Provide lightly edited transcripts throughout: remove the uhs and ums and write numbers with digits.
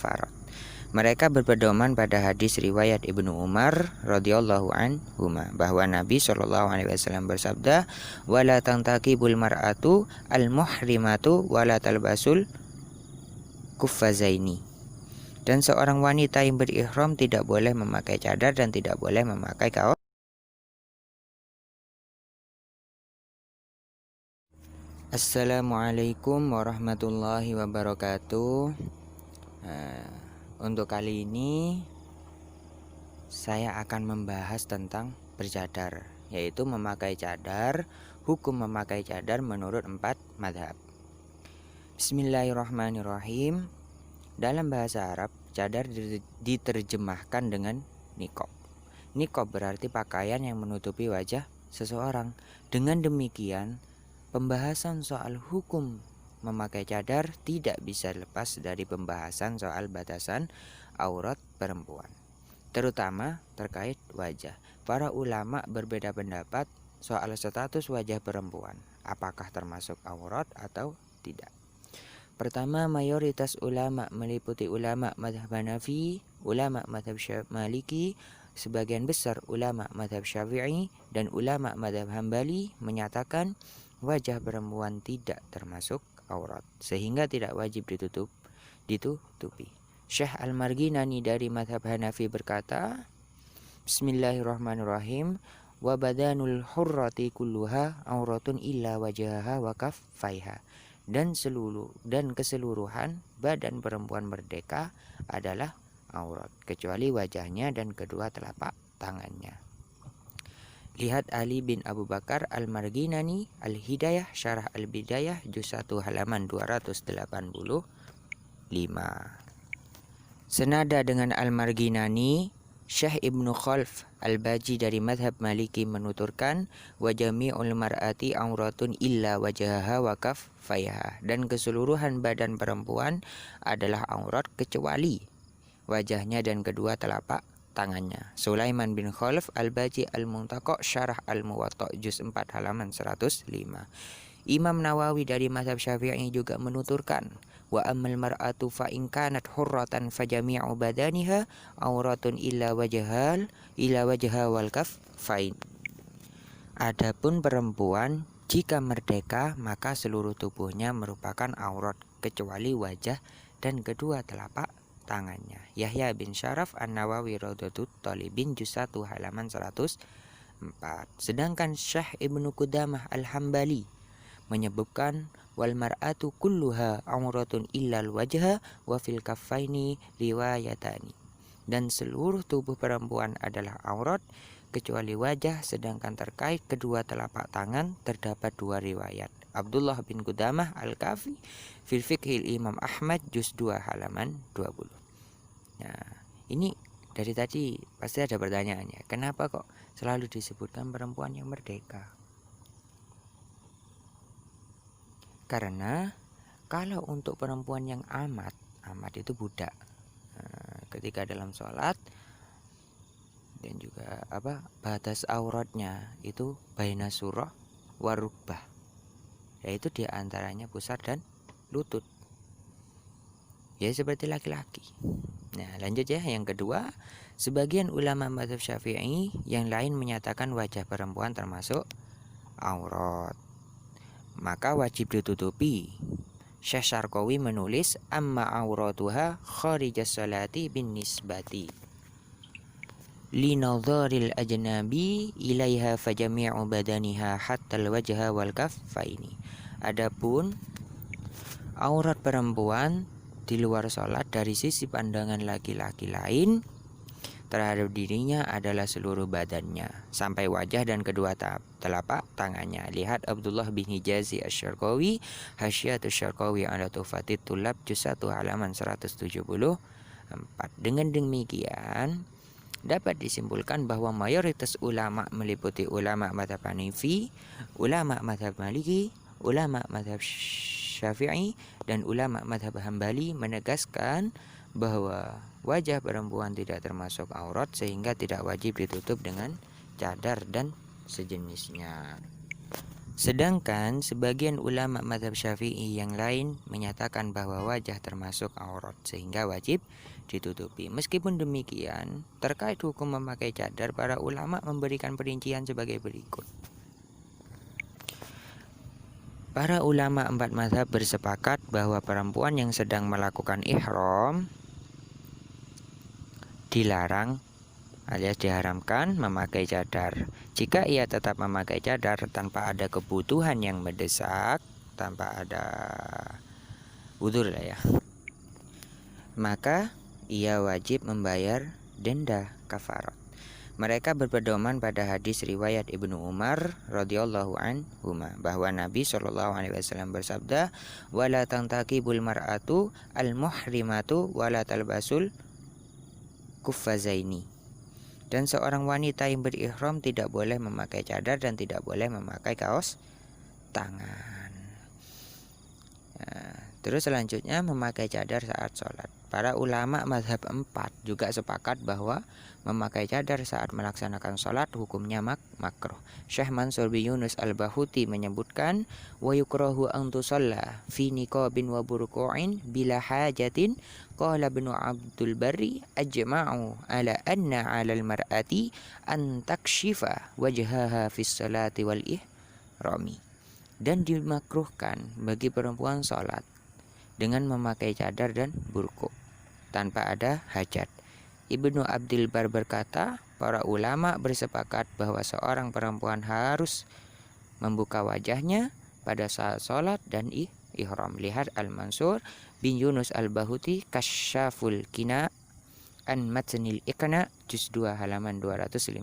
farad. Mereka berpedoman pada hadis riwayat Ibnu Umar radhiyallahu anhuma bahwa Nabi Shallallahu alaihi wasallam bersabda, "Wala tantaqibul mar'atu al-muhrimatu wala talbasul kuffazaini." Dan seorang wanita yang berihram tidak boleh memakai cadar dan tidak boleh memakai kaos. Assalamualaikum warahmatullahi wabarakatuh. Untuk kali ini saya akan membahas tentang bercadar, yaitu memakai cadar, hukum memakai cadar menurut 4 madhab. Bismillahirrahmanirrahim. Dalam bahasa Arab, cadar diterjemahkan dengan niqab. Niqab berarti pakaian yang menutupi wajah seseorang. Dengan demikian, pembahasan soal hukum memakai cadar tidak bisa lepas dari pembahasan soal batasan aurat perempuan, terutama terkait wajah. Para ulama berbeda pendapat soal status wajah perempuan, apakah termasuk aurat atau tidak. Pertama, mayoritas ulama meliputi ulama mazhab Hanafi, ulama mazhab Maliki, sebagian besar ulama mazhab Syafi'i, dan ulama mazhab Hambali menyatakan wajah perempuan tidak termasuk aurat, sehingga tidak wajib ditutupi. Syekh Al-Marginani dari mazhab Hanafi berkata, Bismillahirrahmanirrahim, wa badanul hurrati kulluha auratun illa wajahaha wa kaffaiha. Dan keseluruhan badan perempuan merdeka adalah aurat, kecuali wajahnya dan kedua telapak tangannya. Lihat Ali bin Abu Bakar Al-Marginani Al-Hidayah Syarah Al-Bidayah juz 1 halaman 285. Senada dengan Al-Marginani, Syekh Ibnu Khalf Al-Baji dari mazhab Maliki menuturkan wa jami'ul mar'ati auratun illa wajahaha wa kaffaiha, dan keseluruhan badan perempuan adalah aurat kecuali wajahnya dan kedua telapak tangannya. Sulaiman bin Khalaf Al-Baji Al-Muntaqa Syarah Al-Muwatta juz 4 halaman 105. Imam Nawawi dari mazhab Syafi'i juga menuturkan wa ammal mar'atu fa in kanat hurratan fa jami'u badaniha auratun illa wajha wal kaffain. Adapun perempuan jika merdeka maka seluruh tubuhnya merupakan aurat kecuali wajah dan kedua telapak tangannya. Yahya bin Syaraf An-Nawawi Rawdatut Talibin juz 1 halaman 104. Sedangkan Syekh Ibnu Qudamah Al-Hambali menyebutkan wal mar'atu kulluha auratun illal wajha wa fil kaffaini riwayatani. Dan seluruh tubuh perempuan adalah aurat kecuali wajah, sedangkan terkait kedua telapak tangan terdapat 2 riwayat. Abdullah bin Qudamah Al-Kafi fil Fiqhil Imam Ahmad juz 2 halaman 20. Nah, ini dari tadi pasti ada pertanyaannya. Kenapa kok selalu disebutkan perempuan yang merdeka? Karena kalau untuk perempuan yang amat itu budak. Ketika dalam sholat dan juga batas auratnya itu baina surah warubah, yaitu diantaranya pusar dan lutut, ya seperti laki-laki. Nah, lanjut ya. Yang kedua, sebagian ulama mazhab Syafi'i yang lain menyatakan wajah perempuan termasuk aurat, maka wajib ditutupi. Syekh Syarqawi menulis amma auratuha kharijas salati bin nisbati li nadharil ajnabi ilaiha fajami'u badaniha hatta al-wajha wal kaffaini. Adapun aurat perempuan di luar salat dari sisi pandangan laki-laki lain terhadap dirinya adalah seluruh badannya sampai wajah dan kedua telapak tangannya. Lihat Abdullah bin Hijazi Asy-Syarqawi Hasyiatus Syarqawi ala Tuhfatit Tulab juz 1 halaman 174. Dengan demikian dapat disimpulkan bahwa mayoritas ulama meliputi ulama mazhab Hanafi, ulama mazhab Maliki, ulama mazhab Syafi'i, dan ulama mazhab Hambali menegaskan bahwa wajah perempuan tidak termasuk aurat sehingga tidak wajib ditutup dengan cadar dan sejenisnya. Sedangkan sebagian ulama mazhab Syafi'i yang lain menyatakan bahwa wajah termasuk aurat sehingga wajib ditutupi. Meskipun demikian, terkait hukum memakai cadar, para ulama memberikan perincian sebagai berikut. Para ulama empat mazhab bersepakat bahwa perempuan yang sedang melakukan ihram dilarang alias diharamkan memakai cadar. Jika ia tetap memakai cadar tanpa ada kebutuhan yang mendesak, tanpa ada udzur lah ya, maka ia wajib membayar denda kafarat. Mereka berpedoman pada hadis riwayat Ibnu Umar radhiyallahu anhu bahwa Nabi Shallallahu alaihi wasallam bersabda, "Wala tantaqibul mar'atu al-muhrimatu wala talbasul kuffazaini." Dan seorang wanita yang berihram tidak boleh memakai cadar dan tidak boleh memakai kaos tangan. Nah, terus selanjutnya memakai cadar saat sholat. Para ulama mazhab 4 juga sepakat bahwa memakai cadar saat melaksanakan sholat hukumnya makruh. Syekh Mansur bin Yunus al-Bahuti menyebutkan, wa yukrahu an tusalla fi niqabin wa burqu'in bila hajatin. Qala Ibnu Abdul Barri ajma'u ala anna 'alal mar'ati an takshifa wajhaha fis salati wal ihrami. Dan dimakruhkan bagi perempuan sholat dengan memakai cadar dan burqa tanpa ada hajat. Ibnu Abdul Bar berkata, para ulama bersepakat bahwa seorang perempuan harus membuka wajahnya pada saat sholat dan ihram. Lihat Al-Mansur bin Yunus al-Bahuti Kasyaful Kina an Matnil Iqna juz 2 halaman 256.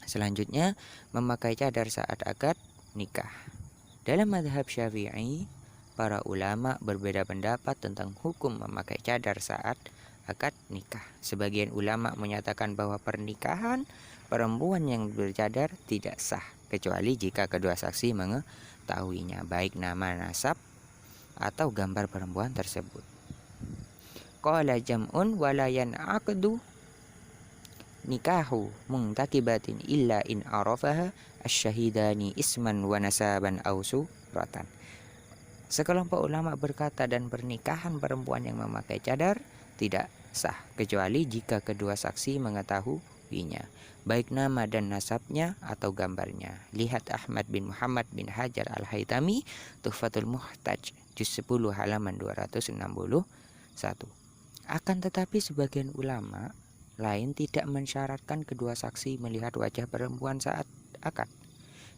Selanjutnya memakai cadar saat akad nikah. Dalam mazhab Syafi'i, para ulama berbeda pendapat tentang hukum memakai cadar saat akad nikah. Sebagian ulama menyatakan bahwa pernikahan perempuan yang bercadar tidak sah kecuali jika kedua saksi mengetahuinya, baik nama nasab atau gambar perempuan tersebut. Qala jam'un wala yan'aqdu nikahu muntakibatin illa in arafaha asyhadani isman wa nasaban aw suratan. Sekelompok ulama berkata, dan pernikahan perempuan yang memakai cadar tidak sah kecuali jika kedua saksi mengetahuinya, baik nama dan nasabnya atau gambarnya. Lihat Ahmad bin Muhammad bin Hajar al-Haytami Tuhfatul Muhtaj juz 10 halaman 261. Akan tetapi sebagian ulama lain tidak mensyaratkan kedua saksi melihat wajah perempuan saat akad.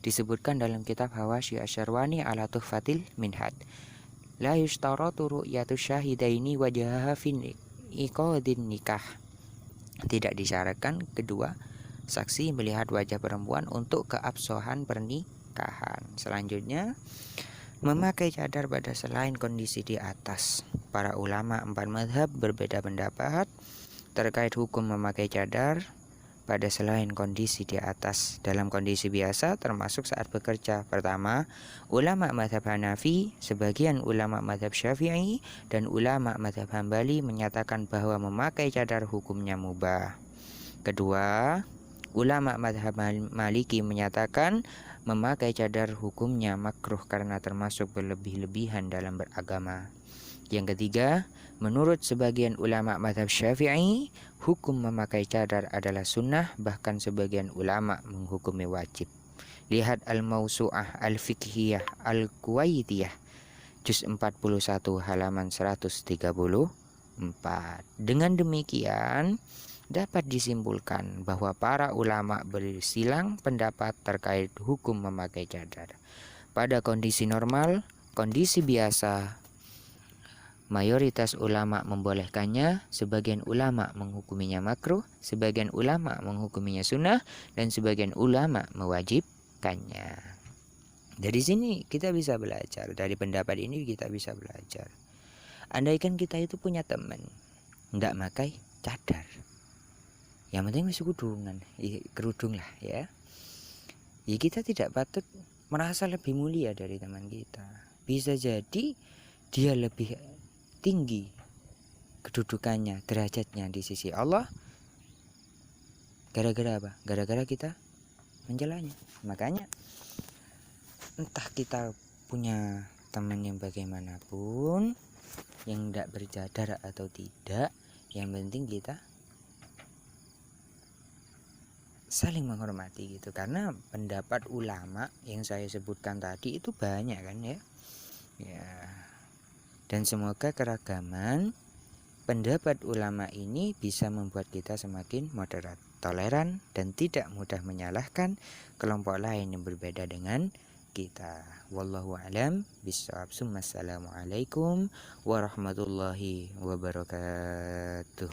Disebutkan dalam kitab Hawashi Asyarwani ala Tuhfatil Minhad, la yushtaratu ru'yatu syahidaini wajhaha fi iqadin nikah. Tidak disyaratkan kedua saksi melihat wajah perempuan untuk keabsahan pernikahan. Selanjutnya, memakai cadar pada selain kondisi di atas. Para ulama empat mazhab berbeda pendapat terkait hukum memakai cadar pada selain kondisi di atas. Dalam kondisi biasa termasuk saat bekerja. Pertama, ulama mazhab Hanafi, sebagian ulama mazhab Syafi'i, dan ulama mazhab Hambali menyatakan bahwa memakai cadar hukumnya mubah. Kedua, ulama mazhab Maliki menyatakan memakai cadar hukumnya makruh karena termasuk berlebih-lebihan dalam beragama. Yang ketiga, menurut sebagian ulama mazhab Syafi'i, hukum memakai cadar adalah sunnah, bahkan sebagian ulama menghukumi wajib. Lihat Al-Mawsu'ah Al-Fiqhiyah Al-Kuwaitiyah juz 41 halaman 134. Dengan demikian, dapat disimpulkan bahwa para ulama bersilang pendapat terkait hukum memakai cadar. Pada kondisi normal, kondisi biasa, mayoritas ulama membolehkannya, sebagian ulama menghukuminya makruh, sebagian ulama menghukuminya sunnah, dan sebagian ulama mewajibkannya. Dari sini kita bisa belajar, dari pendapat ini kita bisa belajar. Andaikan kita itu punya teman nggak pakai cadar, yang penting masih kerudung lah ya. Ya kita tidak patut merasa lebih mulia dari teman kita. Bisa jadi dia lebih tinggi kedudukannya, derajatnya di sisi Allah. Gara-gara apa? Gara-gara kita menjelanya. Makanya entah kita punya teman yang bagaimanapun, yang tidak bercadar atau tidak, yang penting kita saling menghormati gitu. Karena pendapat ulama yang saya sebutkan tadi itu banyak kan ya. Dan semoga keragaman pendapat ulama ini bisa membuat kita semakin moderat, toleran, dan tidak mudah menyalahkan kelompok lain yang berbeda dengan kita. Wallahu a'lam bishawab. Assalamualaikum warahmatullahi wabarakatuh.